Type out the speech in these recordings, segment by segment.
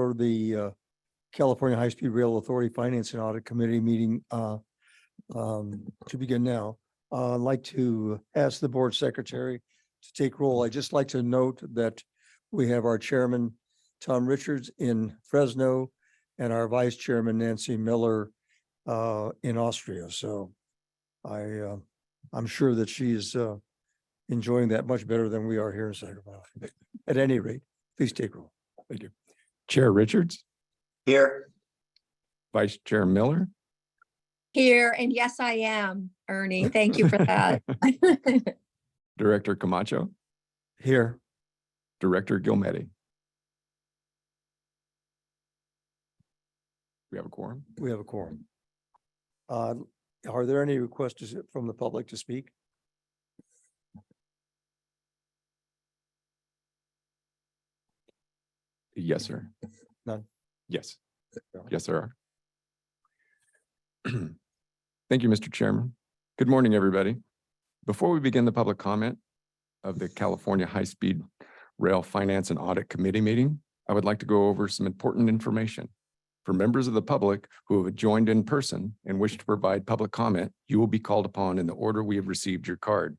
for the California High-Speed Rail Authority Finance and Audit Committee meeting to begin now. I'd like to ask the board secretary to take roll. I'd just like to note that we have our chairman, Tom Richards, in Fresno, and our vice chairman, Nancy Miller, in Austria. So I'm sure that she's enjoying that much better than we are here in Sacramento. At any rate, please take roll. Thank you. Chair Richards. Here. Vice Chair Miller. Here, and yes, I am, Ernie. Thank you for that. Director Camacho. Here. Director Gilmetti. We have a quorum. We have a quorum. Are there any requests from the public to speak? Yes, sir. None. Yes. Yes, there are. Thank you, Mr. Chairman. Good morning, everybody. Before we begin the public comment of the California High-Speed Rail Finance and Audit Committee meeting, I would like to go over some important information. For members of the public who have joined in person and wish to provide public comment, you will be called upon in the order we have received your card.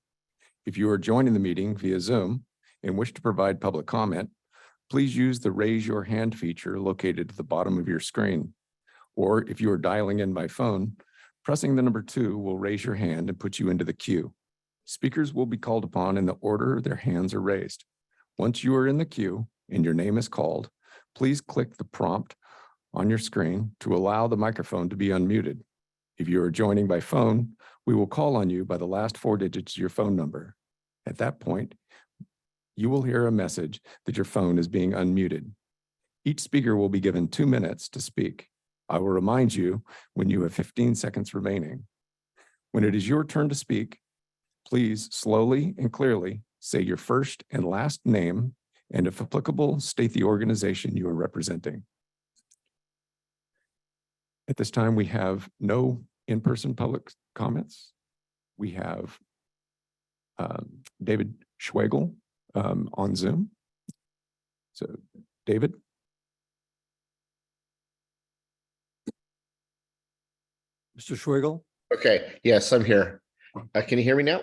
If you are joining the meeting via Zoom and wish to provide public comment, please use the raise your hand feature located at the bottom of your screen. Or if you are dialing in by phone, pressing the number 2 will raise your hand and put you into the queue. Speakers will be called upon in the order their hands are raised. Once you are in the queue and your name is called, please click the prompt on your screen to allow the microphone to be unmuted. If you are joining by phone, we will call on you by the last 4 digits of your phone number. At that point, you will hear a message that your phone is being unmuted. Each speaker will be given 2 minutes to speak. I will remind you when you have 15 seconds remaining. When it is your turn to speak, please slowly and clearly say your first and last name, and if applicable, state the organization you are representing. At this time, we have no in-person public comments. We have David Schwegel on Zoom. So, David. Mr. Schwegel? Okay. Yes, I'm here. Can you hear me now?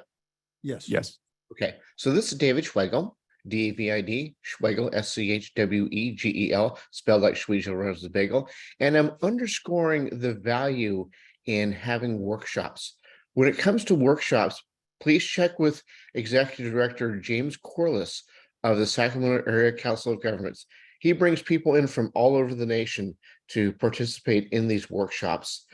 Yes. Yes. Okay. So this is David Schwegel, D-A-V-I-D, Schwegel, S-C-H-W-E-G-E-L, spelled like Swedish Rose Bagel. And I'm underscoring the value in having workshops. When it comes to workshops, please check with Executive Director James Corliss of the Sacramento Area Council of Governments. He brings people in from all over the nation to participate in these workshops.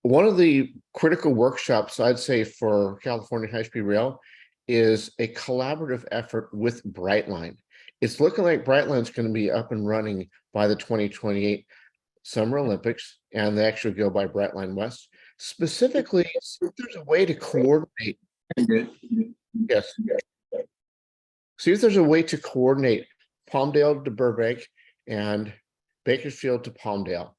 One of the critical workshops, I'd say, for California High-Speed Rail is a collaborative effort with Brightline. It's looking like Brightline's going to be up and running by the 2028 Summer Olympics, and they actually go by Brightline West. Specifically, if there's a way to coordinate. Yes. See if there's a way to coordinate Palmdale to Burbank and Bakersfield to Palmdale.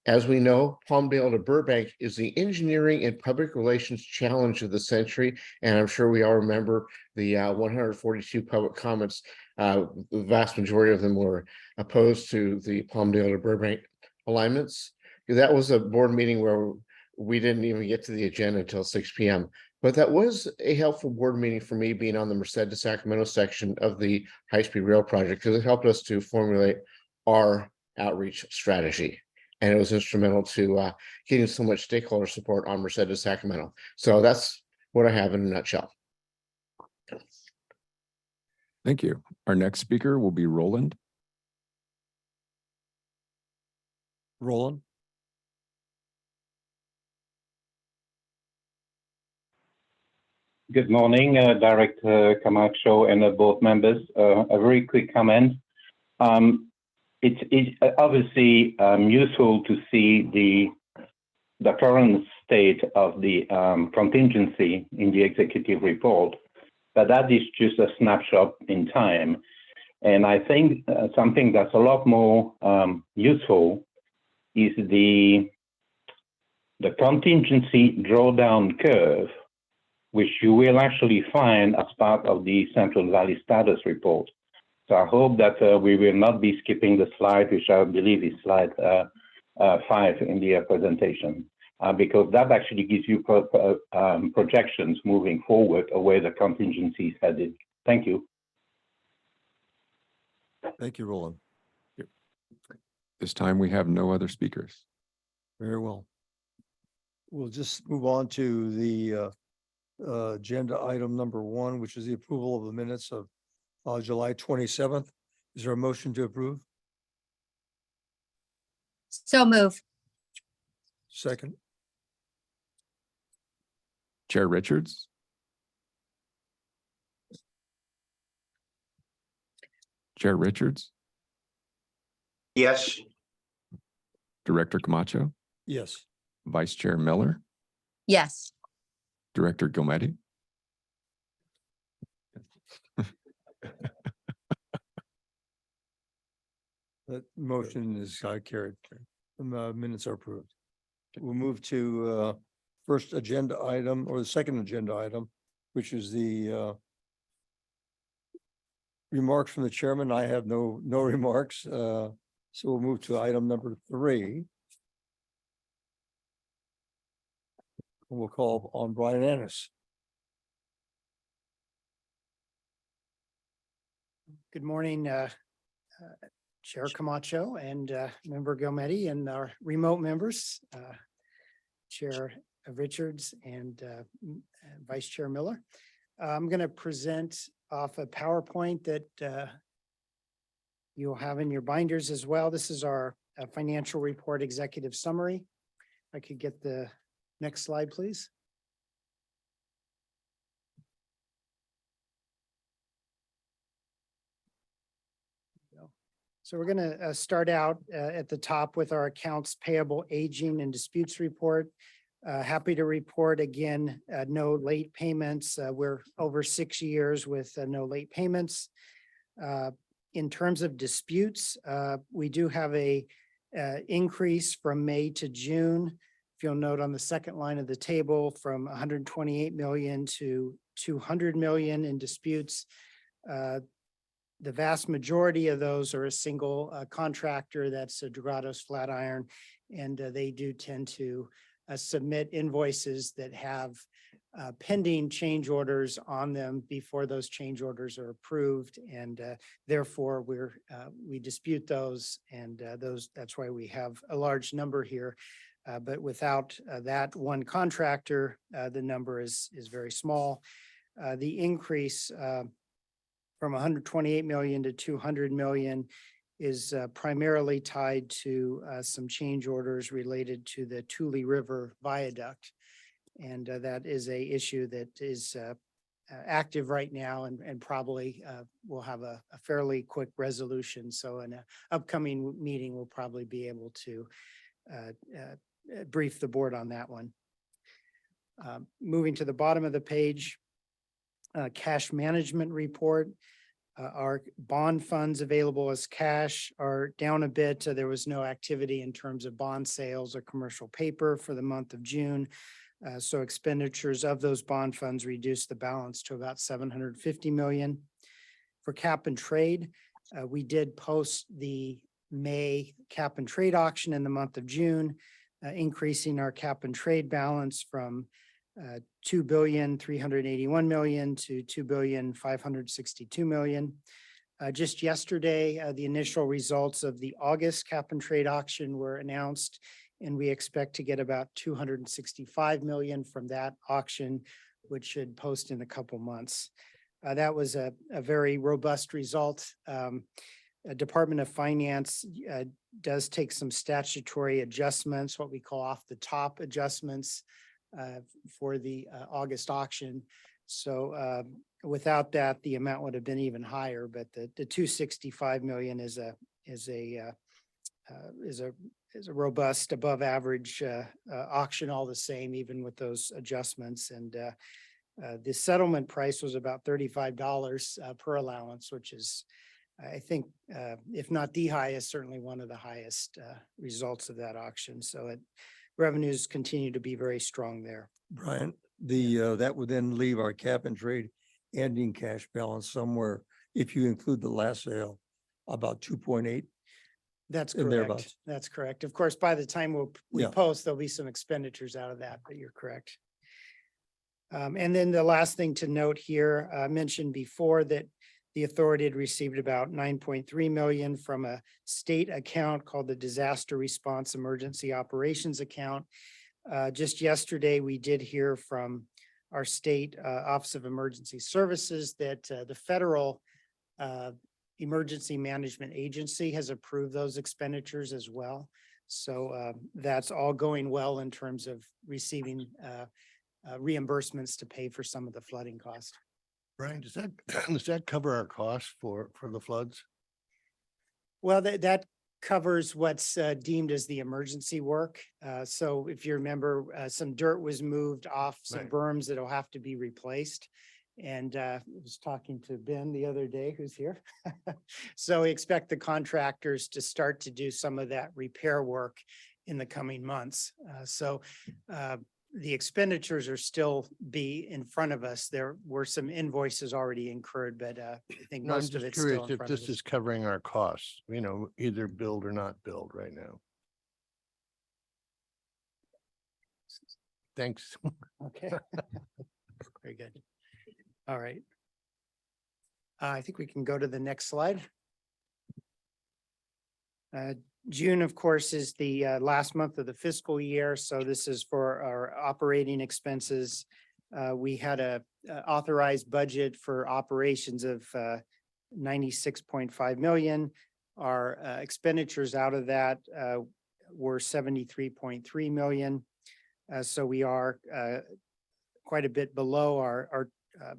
As we know, Palmdale to Burbank is the engineering and public relations challenge of the century, and I'm sure we all remember the 142 public comments. The vast majority of them were opposed to the Palmdale to Burbank alignments. That was a board meeting where we didn't even get to the agenda until 6 p.m. But that was a helpful board meeting for me, being on the Merced to Sacramento section of the high-speed rail project, because it helped us to formulate our outreach strategy. And it was instrumental to getting so much stakeholder support on Merced to Sacramento. So that's what I have in a nutshell. Thank you. Our next speaker will be Roland. Roland? Good morning, Director Camacho and board members. A very quick comment. It's obviously useful to see the current state of the contingency in the executive report, but that is just a snapshot in time. And I think something that's a lot more useful is the contingency drawdown curve, which you will actually find as part of the Central Valley status report. So I hope that we will not be skipping the slide, which I believe is slide 5 in the presentation, because that actually gives you projections moving forward of where the contingency is headed. Thank you. Thank you, Roland. This time we have no other speakers. Very well. We'll just move on to the agenda item number 1, which is the approval of the minutes of July 27th. Is there a motion to approve? So move. Second, Chair Richards, Chair Richards, Yes. Director Camacho, yes. Vice Chair Miller, Yes. Director Gomedi. That motion is carried. The minutes are approved. We'll move to first agenda item or the second agenda item, which is the remarks from the chairman. I have no remarks. So we'll move to item number 3. We'll call on Brian Ennis. Good morning, Chair Camacho and Member Gomedi and our remote members, Chair Richards and Vice Chair Miller. I'm going to present off a PowerPoint that you'll have in your binders as well. This is our financial report executive summary. If I could get the next slide, please. So we're going to start out at the top with our accounts payable, aging, and disputes report. Happy to report again, no late payments. We're over 6 years with no late payments. In terms of disputes, we do have a increase from May to June. If you'll note on the second line of the table, from 128 million to 200 million in disputes. The vast majority of those are a single contractor, that's a Dorados Flatiron, and they do tend to submit invoices that have pending change orders on them before those change orders are approved, and therefore we dispute those, and that's why we have a large number here. But without that one contractor, the number is very small. The increase from 128 million to 200 million is primarily tied to some change orders related to the Tule River Viaduct. And that is a issue that is active right now and probably will have a fairly quick resolution. So in an upcoming meeting, we'll probably be able to brief the board on that one. Moving to the bottom of the page, cash management report. Our bond funds available as cash are down a bit. There was no activity in terms of bond sales or commercial paper for the month of June. So expenditures of those bond funds reduced the balance to about 750 million. For cap and trade, we did post the May cap and trade auction in the month of June, increasing our cap and trade balance from 2,381 million to 2,562 million. Just yesterday, the initial results of the August cap and trade auction were announced, and we expect to get about 265 million from that auction, which should post in a couple months. That was a very robust result. Department of Finance does take some statutory adjustments, what we call off the top adjustments for the August auction. So without that, the amount would have been even higher, but the 265 million is a robust above average auction all the same, even with those adjustments. And the settlement price was about $35 per allowance, which is, I think, if not the highest, certainly one of the highest results of that auction. So revenues continue to be very strong there. Brian, that would then leave our cap and trade ending cash balance somewhere if you include the last sale, about 2.8. That's And correct. thereabouts. That's correct. Of course, by the time we Yeah. post, there'll be some expenditures out of that, but you're correct. And then the last thing to note here, I mentioned before that the authority had received about 9.3 million from a state account called the Disaster Response Emergency Operations Account. Just yesterday, we did hear from our state Office of Emergency Services that the federal Emergency Management Agency has approved those expenditures as well. So that's all going well in terms of receiving reimbursements to pay for some of the flooding costs. Brian, does that, does that cover our costs for the floods? Well, that covers what's deemed as the emergency work. So if you remember, some dirt was moved off some Right. berms that'll have to be replaced. And I was talking to Ben the other day, who's here. So we expect the contractors to start to do some of that repair work in the coming months. So the expenditures are still be in front of us. There were some invoices already incurred, but I think No, I'm most of just it's still curious in if front of this us. is covering our costs, you know, either billed or not billed right now. Thanks. Okay. Very good. All right. I think we can go to the next slide. June, of course, is the last month of the fiscal year, so this is for our operating expenses. We had a authorized budget for operations of 96.5 million. Our expenditures out of that were 73.3 million. So we are quite a bit below our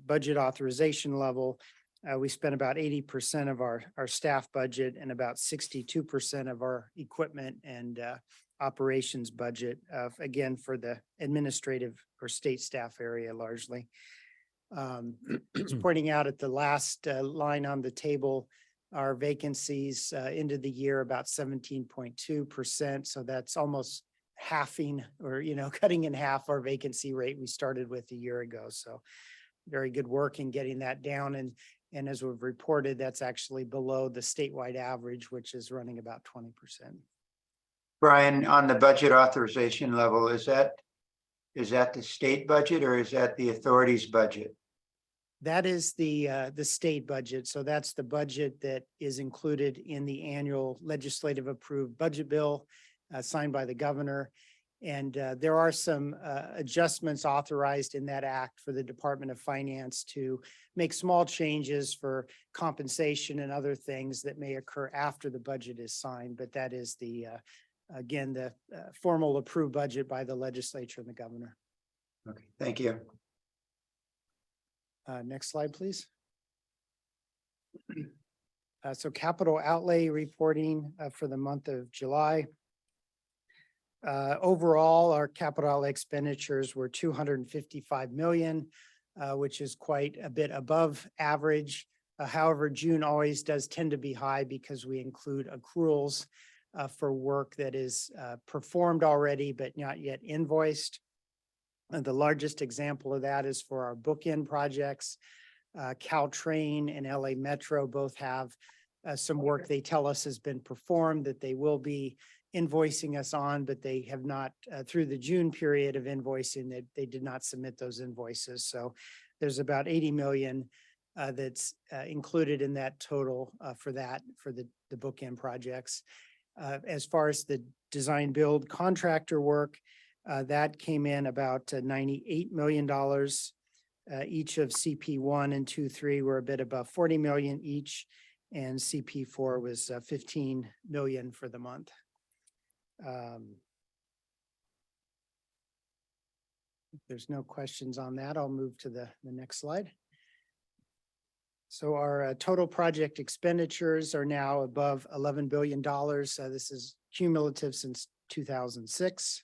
budget authorization level. We spent about 80% of our staff budget and about 62% of our equipment and operations budget, again, for the administrative or state staff area largely. Just pointing out at the last line on the table, our vacancies into the year about 17.2%. So that's almost halving or, cutting in half our vacancy rate we started with a year ago. So very good work in getting that down. And as we've reported, that's actually below the statewide average, which is running about 20%. Brian, on the budget authorization level, is that the state budget or is that the authority's budget? That is the state budget. So that's the budget that is included in the annual legislative approved budget bill signed by the governor. And there are some adjustments authorized in that act for the Department of Finance to make small changes for compensation and other things that may occur after the budget is signed. But that is again, the formal approved budget by the legislature and the governor. Okay, thank you. Next slide, please. So capital outlay reporting for the month of July. Overall, our capital outlay expenditures were 255 million, which is quite a bit above average. However, June always does tend to be high because we include accruals for work that is performed already, but not yet invoiced. And the largest example of that is for our bookend projects. Caltrain and LA Metro both have some work they tell us has been performed that they will be invoicing us on, but they have not through the June period of invoicing that they did not submit those invoices. So there's about 80 million that's included in that total for the bookend projects. As far as the design build contractor work, that came in about $98 million. Each of CP1 and 2-3 were a bit above 40 million each, and CP4 was 15 million for the month. If there's no questions on that, I'll move to the next slide. So our total project expenditures are now above $11 billion. This is cumulative since 2006.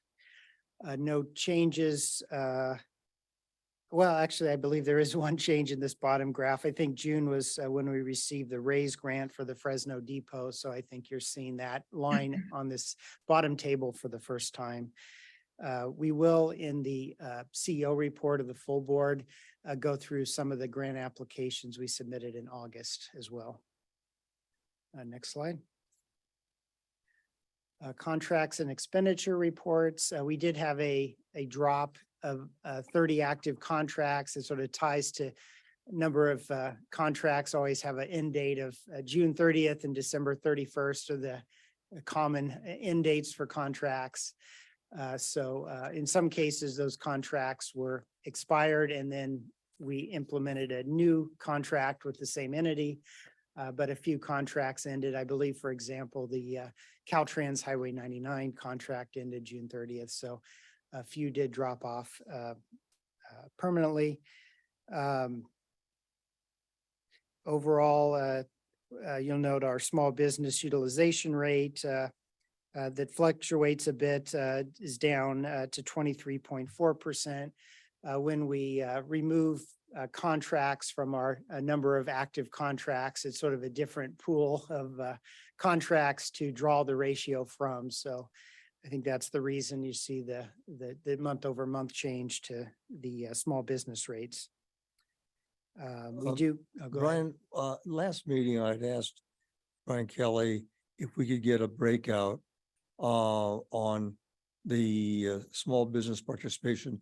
No changes. Well, actually, I believe there is one change in this bottom graph. I think June was when we received the RAISE grant for the Fresno Depot. So I think you're seeing that line on this bottom table for the first time. We will, in the CEO report of the full board, go through some of the grant applications we submitted in August as well. Next slide. Contracts and expenditure reports. We did have a drop of 30 active contracts. It sort of ties to number of contracts always have an end date of June 30th and December 31st are the common end dates for contracts. So in some cases, those contracts were expired and then we implemented a new contract with the same entity. But a few contracts ended. I believe, for example, the Caltrans Highway 99 contract ended June 30th. So a few did drop off permanently. Overall, you'll note our small business utilization rate that fluctuates a bit is down to 23.4%. When we remove contracts from our number of active contracts, it's sort of a different pool of contracts to draw the ratio from. So I think that's the reason you see the month over month change to the small business rates. We do. Go ahead. Brian, last meeting I'd asked Brian Kelly if we could get a breakout on the small business participation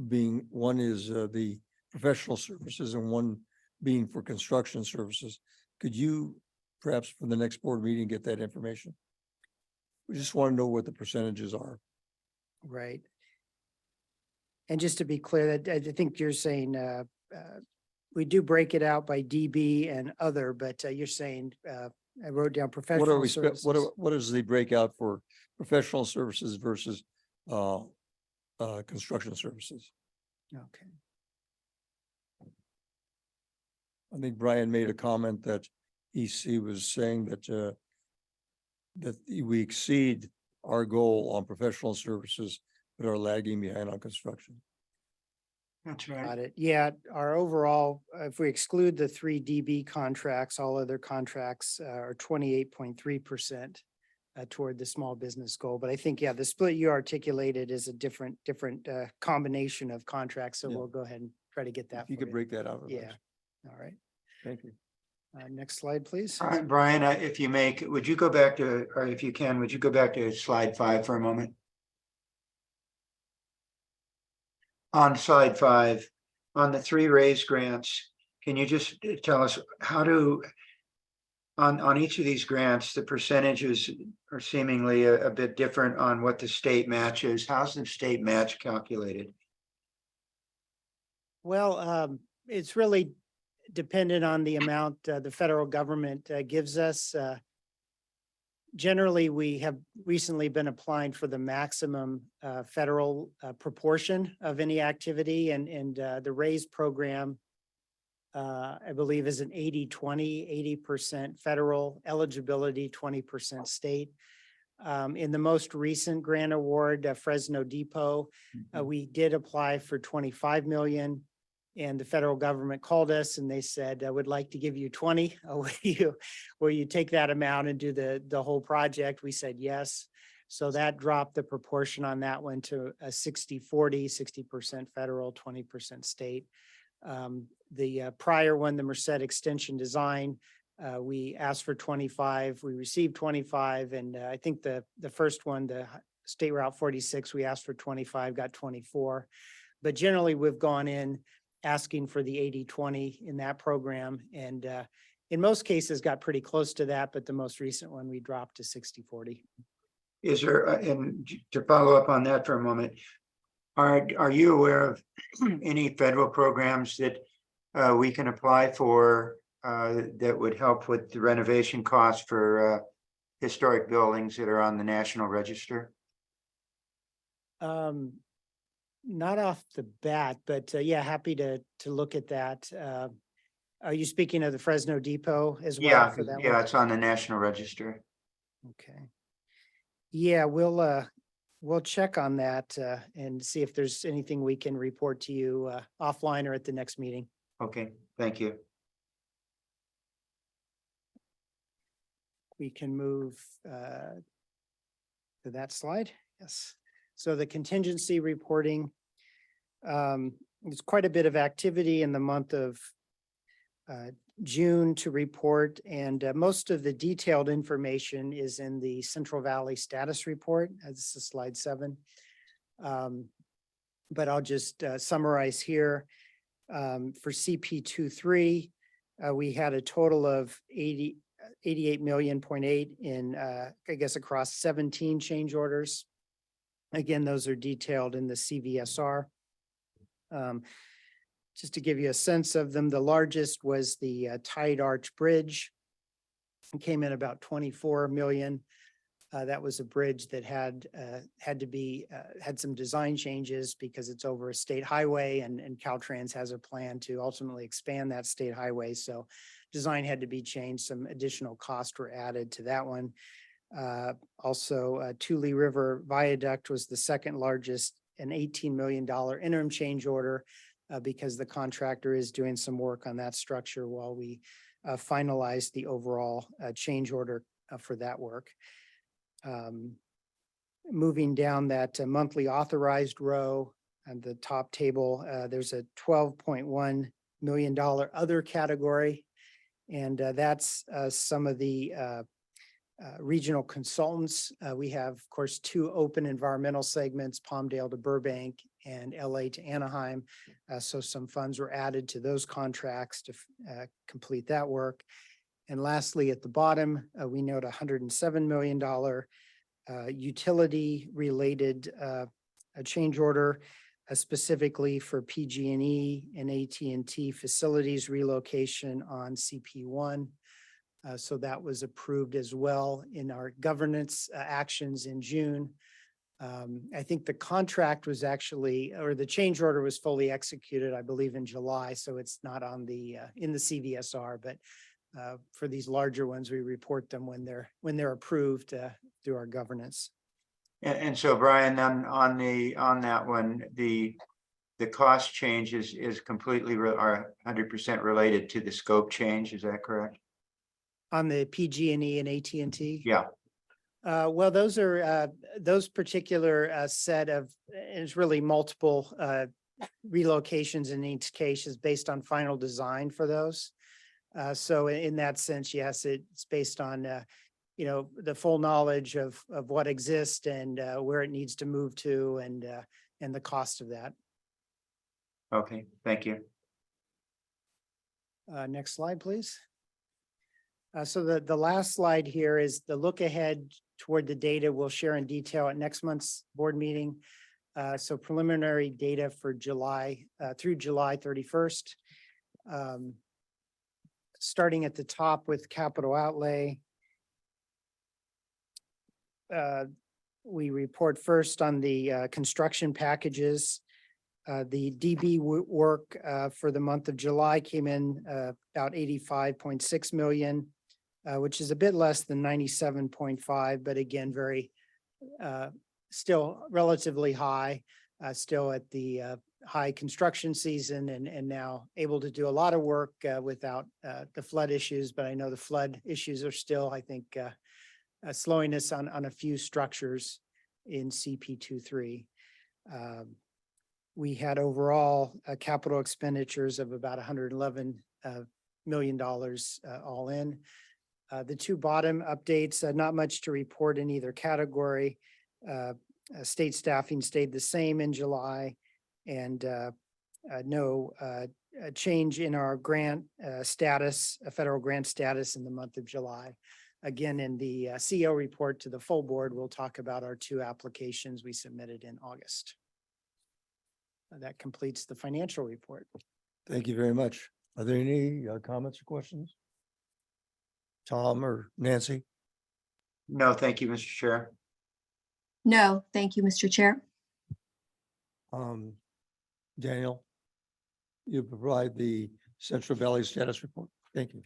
being one is the professional services and one being for construction services. Could you perhaps for the next board meeting get that information? We just want to know what the percentages are. Right. And just to be clear, that I think you're saying we do break it out by DB and other, but you're saying I wrote down What are professional we, services. what is the breakout for professional services versus construction services? Okay. I think Brian made a comment that he was saying that that we exceed our goal on professional services, but are lagging behind on construction. That's right. Got it. Yeah, our overall, if we exclude the 3 DB contracts, all other contracts are 28.3% toward the small business goal. But I think, yeah, the split you articulated is a different combination of contracts. So Yeah. we'll go ahead and try to get that. If you for could break that out. for us. Yeah. All right. Thank you. Next slide, please. All right, Brian, if you make, would you go back to, or if you can, would you go back to slide 5 for a moment? On slide 5, on the 3 raise grants, can you just tell us how to, on each of these grants, the percentages are seemingly a bit different on what the state match is. How's the state match calculated? Well, it's really dependent on the amount the federal government gives us. Generally, we have recently been applying for the maximum federal proportion of any activity, and the RAISE program, I believe, is an 80-20, 80% federal eligibility, 20% state. In the most recent grant award, Fresno Depot, we did apply for 25 million. And the federal government called us and they said, I would like to give you 20. Will you take that amount and do the whole project? We said yes. So that dropped the proportion on that one to a 60-40, 60% federal, 20% state. The prior one, the Merced extension design, we asked for 25, we received 25. And I think the first one, the State Route 46, we asked for 25, got 24. But generally we've gone in asking for the 80-20 in that program. And in most cases got pretty close to that, but the most recent one we dropped to 60-40. Is there, and to follow up on that for a moment, are you aware of any federal programs that we can apply for that would help with the renovation costs for historic buildings that are on the National Register? Not off the bat, but yeah, happy to look at that. Are you speaking of the Fresno Depot as well? Yeah, For that yeah, one? it's on the National Register. Okay. Yeah, we'll check on that and see if there's anything we can report to you offline or at the next meeting. Okay, thank you. We can move to that slide. Yes. So the contingency reporting, there's quite a bit of activity in the month of June to report, and most of the detailed information is in the Central Valley Status Report. This is slide 7. But I'll just summarize here. For CP23, we had a total of 88.8 million in, I guess, across 17 change orders. Again, those are detailed in the CVSR. Just to give you a sense of them, the largest was the Tide Arch Bridge. It came in about 24 million. That was a bridge that had some design changes because it's over a state highway, and Caltrans has a plan to ultimately expand that state highway. So design had to be changed. Some additional costs were added to that one. Also, Tule River Viaduct was the second largest, an $18 million interim change order because the contractor is doing some work on that structure while we finalize the overall change order for that work. Moving down that monthly authorized row and the top table, there's a $12.1 million other category. And that's some of the regional consultants. We have, of course, 2 open environmental segments, Palmdale to Burbank and LA to Anaheim. So some funds were added to those contracts to complete that work. And lastly, at the bottom, we note $107 million utility-related change order, specifically for PG&E and AT&T facilities relocation on CP1. So that was approved as well in our governance actions in June. I think the contract was actually, or the change order was fully executed, I believe, in July. So it's not on the in the CVSR, but for these larger ones, we report them when they're approved through our governance. And so Brian, on that one, the cost change is completely or 100% related to the scope change. Is that correct? On the PG&E and AT&T? Yeah. Well, those are those particular set of, it's really multiple relocations in each case is based on final design for those. So in that sense, yes, it's based on the full knowledge of what exists and where it needs to move to and the cost of that. Okay, thank you. Next slide, please. So the last slide here is the look ahead toward the data we'll share in detail at next month's board meeting. So preliminary data for July through July 31st. Starting at the top with capital outlay. We report first on the construction packages. The DB work for the month of July came in about 85.6 million, which is a bit less than 97.5, but again, very still relatively high, still at the high construction season and now able to do a lot of work without the flood issues. But I know the flood issues are still, I think, slowing us on a few structures in CP23. We had overall capital expenditures of about $111 million all in. The 2 bottom updates, not much to report in either category. State staffing stayed the same in July, and no change in our grant status, federal grant status in the month of July. Again, in the CO report to the full board, we'll talk about our 2 applications we submitted in August. That completes the financial report. Thank you very much. Are there any comments or questions? Tom or Nancy? No, thank you, Mr. Chair. No, thank you, Mr. Chair. Daniel, you provide the Central Valley status report. Thank you.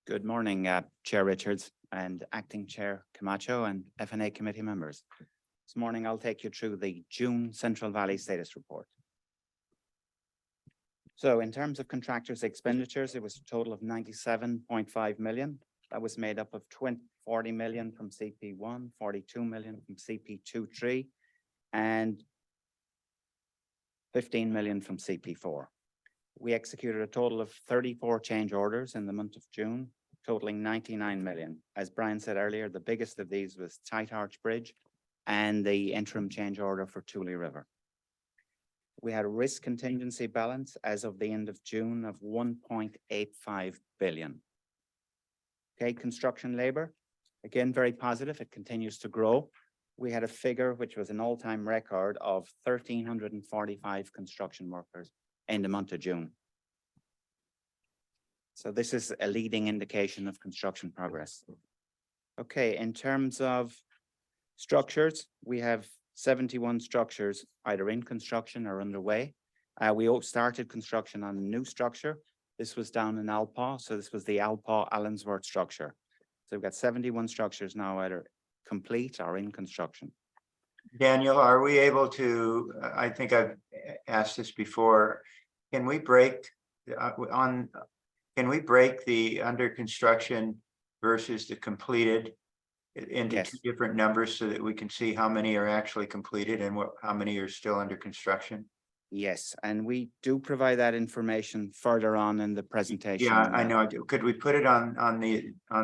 Good morning, Chair Richards and Acting Chair Camacho and FNA committee members. This morning, I'll take you through the June Central Valley status report. So in terms of contractors' expenditures, it was a total of 97.5 million. That was made up of 40 million from CP1, 42 million from CP23, and 15 million from CP4. We executed a total of 34 change orders in the month of June, totaling 99 million. As Brian said earlier, the biggest of these was Tight Arch Bridge and the interim change order for Thule River. We had a risk contingency balance as of the end of June of 1.85 billion. Okay, construction labor, again, very positive. It continues to grow. We had a figure which was an all-time record of 1,345 construction workers in the month of June. So this is a leading indication of construction progress. Okay, in terms of structures, we have 71 structures either in construction or underway. We all started construction on a new structure. This was down in Alpaw, so this was the Alpaw Allensworth structure. So we've got 71 structures now either complete or in construction. Daniel, are we able to, I think I've asked this before, can we break can we break the under construction versus the completed into Yes. two different numbers so that we can see how many are actually completed and how many are still under construction? Yes, and we do provide that information further on in the presentation. Yeah, I know. Could we put it on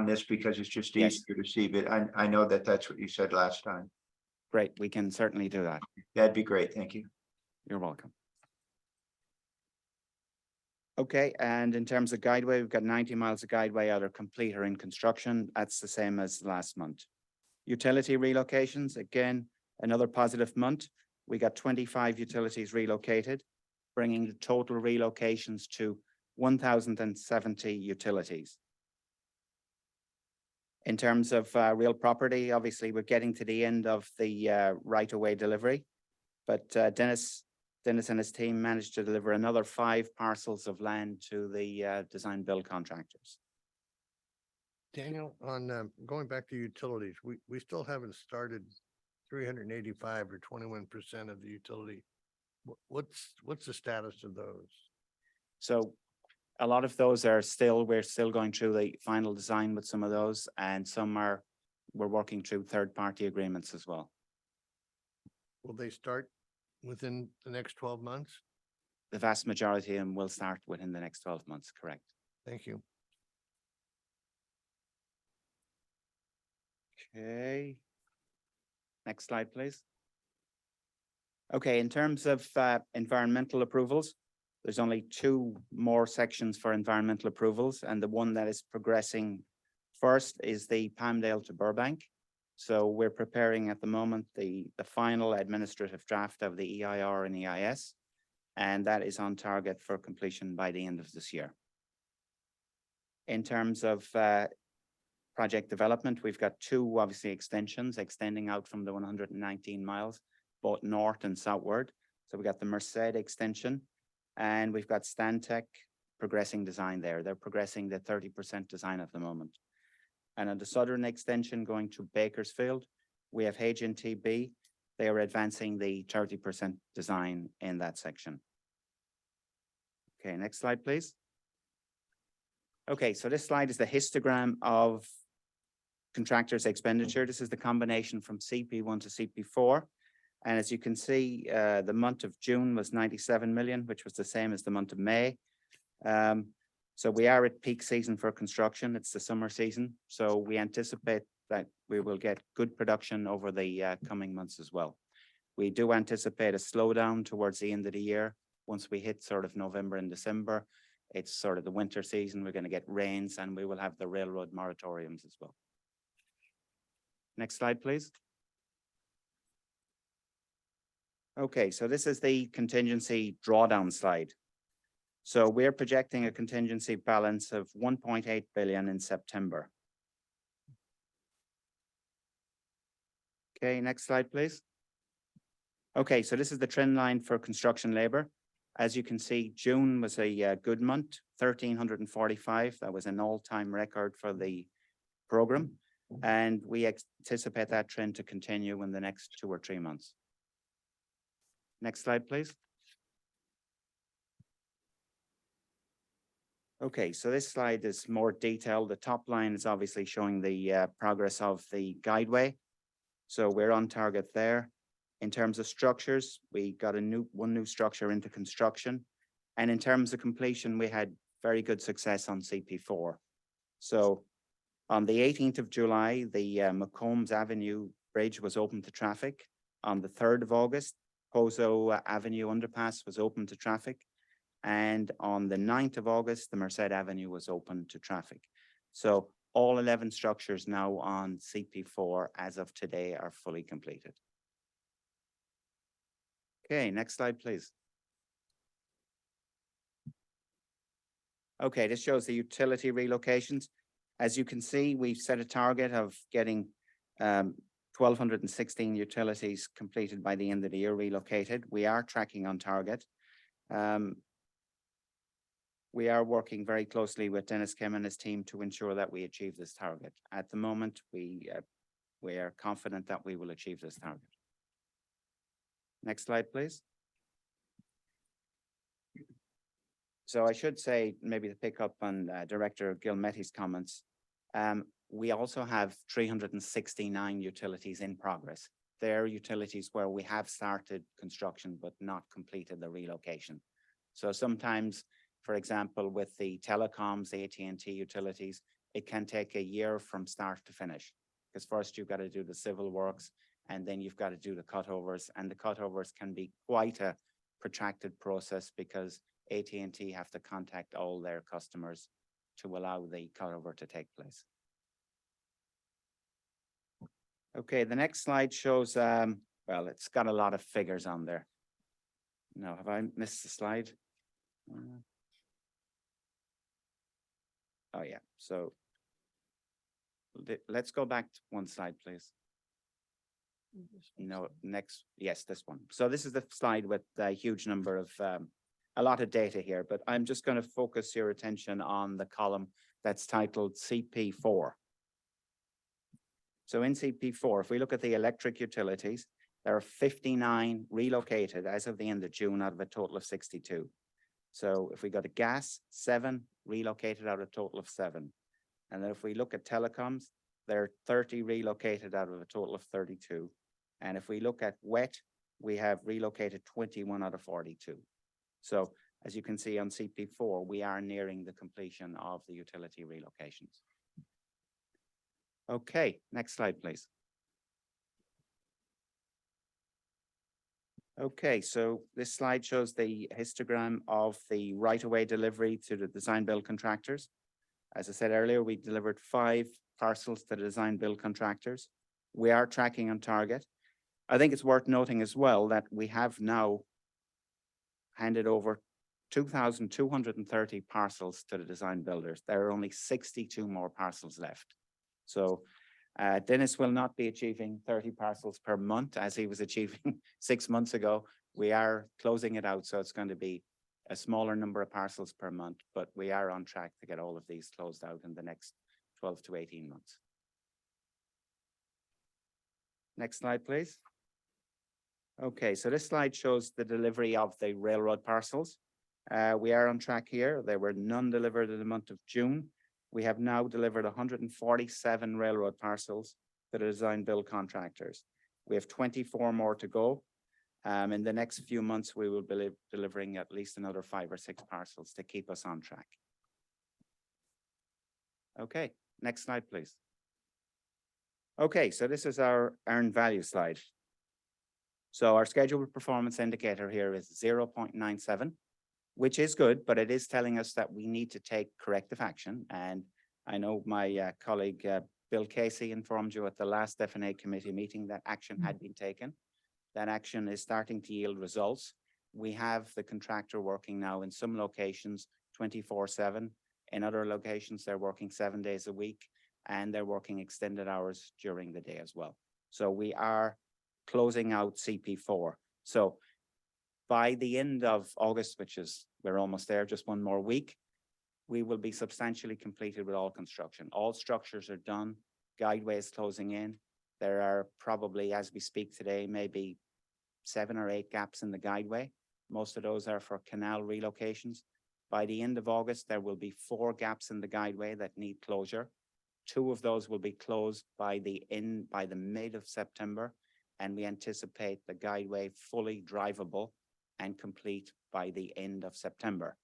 this because it's just Yes. easier to see, but I know that that's what you said last time. Great, we can certainly do that. That'd be great. Thank you. You're welcome. Okay, and in terms of guideway, we've got 90 miles of guideway either complete or in construction. That's the same as last month. Utility relocations, again, another positive month. We got 25 utilities relocated, bringing the total relocations to 1,070 utilities. In terms of real property, obviously, we're getting to the end of the right-of-way delivery, but Dennis and his team managed to deliver another 5 parcels of land to the design build contractors. Daniel, on going back to utilities, we still haven't started 385 or 21% of the utility. What's the status of those? So a lot of those are still, we're still going through the final design with some of those, and some we're working through third-party agreements as well. Will they start within the next 12 months? The vast majority of them will start within the next 12 months, correct? Thank you. Okay. Next slide, please. Okay, in terms of environmental approvals, there's only 2 more sections for environmental approvals, and the one that is progressing first is the Palmdale to Burbank. So we're preparing at the moment the final administrative draft of the EIR and EIS, and that is on target for completion by the end of this year. In terms of project development, we've got 2 obviously extensions extending out from the 119 miles, both north and southward. So we got the Merced extension, and we've got Stantec progressing design there. They're progressing the 30% design at the moment. And on the southern extension going to Bakersfield, we have HNTB. They are advancing the 30% design in that section. Okay, next slide, please. Okay, so this slide is the histogram of contractors' expenditure. This is the combination from CP1 to CP4. And as you can see, the month of June was 97 million, which was the same as the month of May. So we are at peak season for construction. It's the summer season. So we anticipate that we will get good production over the coming months as well. We do anticipate a slowdown towards the end of the year. Once we hit sort of November and December, it's sort of the winter season. We're going to get rains, and we will have the railroad moratoriums as well. Next slide, please. Okay, so this is the contingency drawdown slide. So we're projecting a contingency balance of 1.8 billion in September. Okay, next slide, please. Okay, so this is the trend line for construction labor. As you can see, June was a good month, 1,345. That was an all-time record for the program. And we anticipate that trend to continue in the next 2 or 3 months. Next slide, please. Okay, so this slide is more detailed. The top line is obviously showing the progress of the guideway. So we're on target there. In terms of structures, we got one new structure into construction. And in terms of completion, we had very good success on CP4. So on the 18th of July, the McCombs Avenue Bridge was open to traffic. On the 3rd of August, Pozo Avenue Underpass was open to traffic. And on the 9th of August, the Merced Avenue was open to traffic. So all 11 structures now on CP4 as of today are fully completed. Okay, next slide, please. Okay, this shows the utility relocations. As you can see, we've set a target of getting 1,216 utilities completed by the end of the year relocated. We are tracking on target. We are working very closely with Dennis Kim and his team to ensure that we achieve this target. At the moment, we are confident that we will achieve this target. Next slide, please. So I should say, maybe to pick up on Director Gilmetti's comments, we also have 369 utilities in progress. They're utilities where we have started construction but not completed the relocation. So sometimes, for example, with the telecoms, the AT&T utilities, it can take a year from start to finish. Because first you've got to do the civil works, and then you've got to do the cutovers. And the cutovers can be quite a protracted process because AT&T have to contact all their customers to allow the cutover to take place. Okay, the next slide shows, well, it's got a lot of figures on there. No, have I missed the slide? Oh yeah, so let's go back to one slide, please. No, next, yes, this one. So this is the slide with a huge number of, a lot of data here, but I'm just going to focus your attention on the column that's titled CP4. So in CP4, if we look at the electric utilities, there are 59 relocated as of the end of June out of a total of 62. So if we go to gas, 7 relocated out of a total of 7. And then if we look at telecoms, there are 30 relocated out of a total of 32. And if we look at wet, we have relocated 21 out of 42. So as you can see on CP4, we are nearing the completion of the utility relocations. Okay, next slide, please. Okay, so this slide shows the histogram of the right-of-way delivery to the design build contractors. As I said earlier, we delivered 5 parcels to the design build contractors. We are tracking on target. I think it's worth noting as well that we have now handed over 2,230 parcels to the design builders. There are only 62 more parcels left. So Dennis will not be achieving 30 parcels per month as he was achieving 6 months ago. We are closing it out, so it's going to be a smaller number of parcels per month, but we are on track to get all of these closed out in the next 12 to 18 months. Next slide, please. Okay, so this slide shows the delivery of the railroad parcels. We are on track here. There were none delivered in the month of June. We have now delivered 147 railroad parcels to the design build contractors. We have 24 more to go. In the next few months, we will be delivering at least another 5 or 6 parcels to keep us on track. Okay, next slide, please. Okay, so this is our earned value slide. So our scheduled performance indicator here is 0.97, which is good, but it is telling us that we need to take corrective action. And I know my colleague, Bill Casey, informed you at the last F&A committee meeting that action had been taken. That action is starting to yield results. We have the contractor working now in some locations 24/7. In other locations, they're working 7 days a week, and they're working extended hours during the day as well. So we are closing out CP4. So by the end of August, which is, we're almost there, just 1 more week, we will be substantially completed with all construction. All structures are done, guideways closing in. There are probably, as we speak today, maybe 7 or 8 gaps in the guideway. Most of those are for canal relocations. By the end of August, there will be 4 gaps in the guideway that need closure. 2 of those will be closed by the mid of September, and we anticipate the guideway fully drivable and complete by the end of September.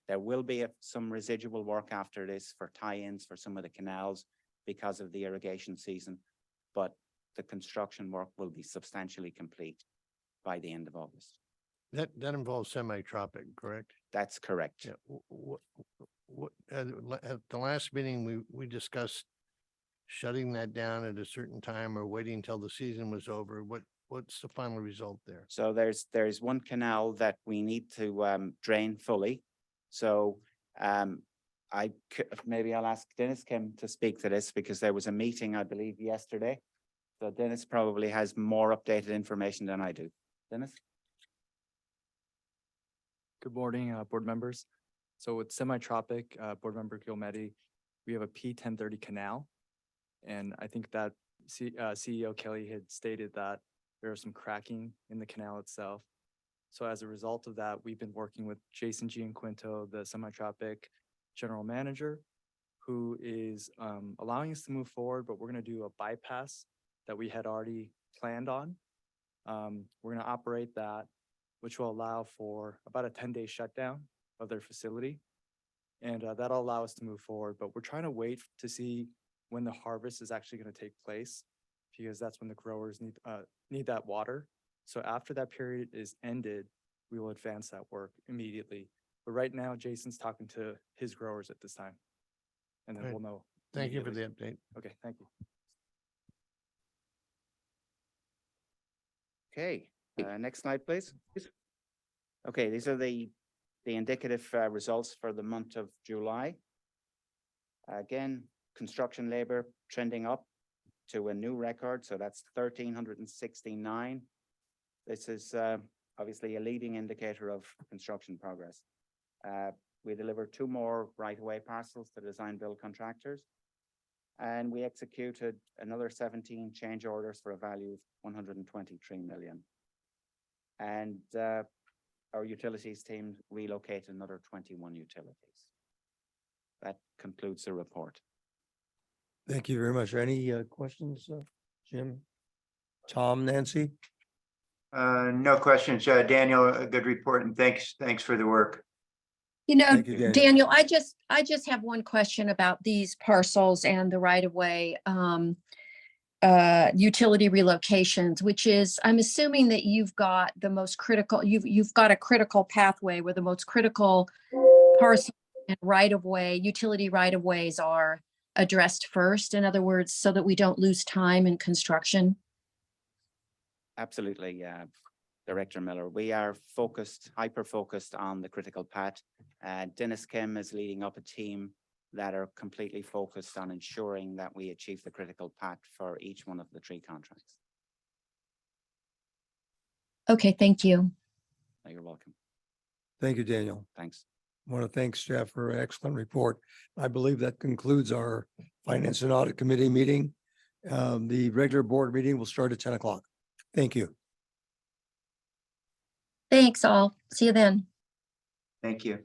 There will be some residual work after this for tie-ins for some of the canals because of the irrigation season, but the construction work will be substantially complete by the end of August. That involves semi-tropic, correct? That's correct. Yeah. At the last meeting, we discussed shutting that down at a certain time or waiting until the season was over. What's the final result there? So there's one canal that we need to drain fully. So maybe I'll ask Dennis Kim to speak to this because there was a meeting, I believe, yesterday. So Dennis probably has more updated information than I do. Dennis? Good morning, board members. So with semi-tropic, board member Gilmetti, we have a P1030 canal. And I think that CEO Kelly had stated that there is some cracking in the canal itself. So as a result of that, we've been working with Jason Gianquinto, the semi-tropic general manager, who is allowing us to move forward, but we're going to do a bypass that we had already planned on. We're going to operate that, which will allow for about a 10-day shutdown of their facility. And that'll allow us to move forward, but we're trying to wait to see when the harvest is actually going to take place, because that's when the growers need that water. So after that period is ended, we will advance that work immediately. But right now, Jason's talking to his growers at this time. And then Right. we'll know. Thank you for immediately. the update. Okay, thank you. Okay, next slide, please. Okay, these are the indicative results for the month of July. Again, construction labor trending up to a new record, so that's 1,369. This is obviously a leading indicator of construction progress. We delivered 2 more right-of-way parcels to design build contractors, and we executed another 17 change orders for a value of 123 million. And our utilities team relocated another 21 utilities. That concludes the report. Thank you very much. Any questions, Jim? Tom, Nancy? No questions. Daniel, a good report, and thanks for the work. You know, Thank you, Daniel. Daniel, I just have one question about these parcels and the right of way utility relocations, which is, I'm assuming that you've got the most critical, you've got a critical pathway where the most critical parcel and right of way, utility right of ways are addressed first. In other words, so that we don't lose time in construction. Absolutely, Director Miller. We are hyper-focused on the critical path. Dennis Kim is leading up a team that are completely focused on ensuring that we achieve the critical path for each one of the 3 contracts. Okay, thank you. You're welcome. Thank you, Daniel. Thanks. I want to thank staff for an excellent report. I believe that concludes our Finance and Audit Committee meeting. The regular board meeting will start at 10 o'clock. Thank you. Thanks all. See you then. Thank you.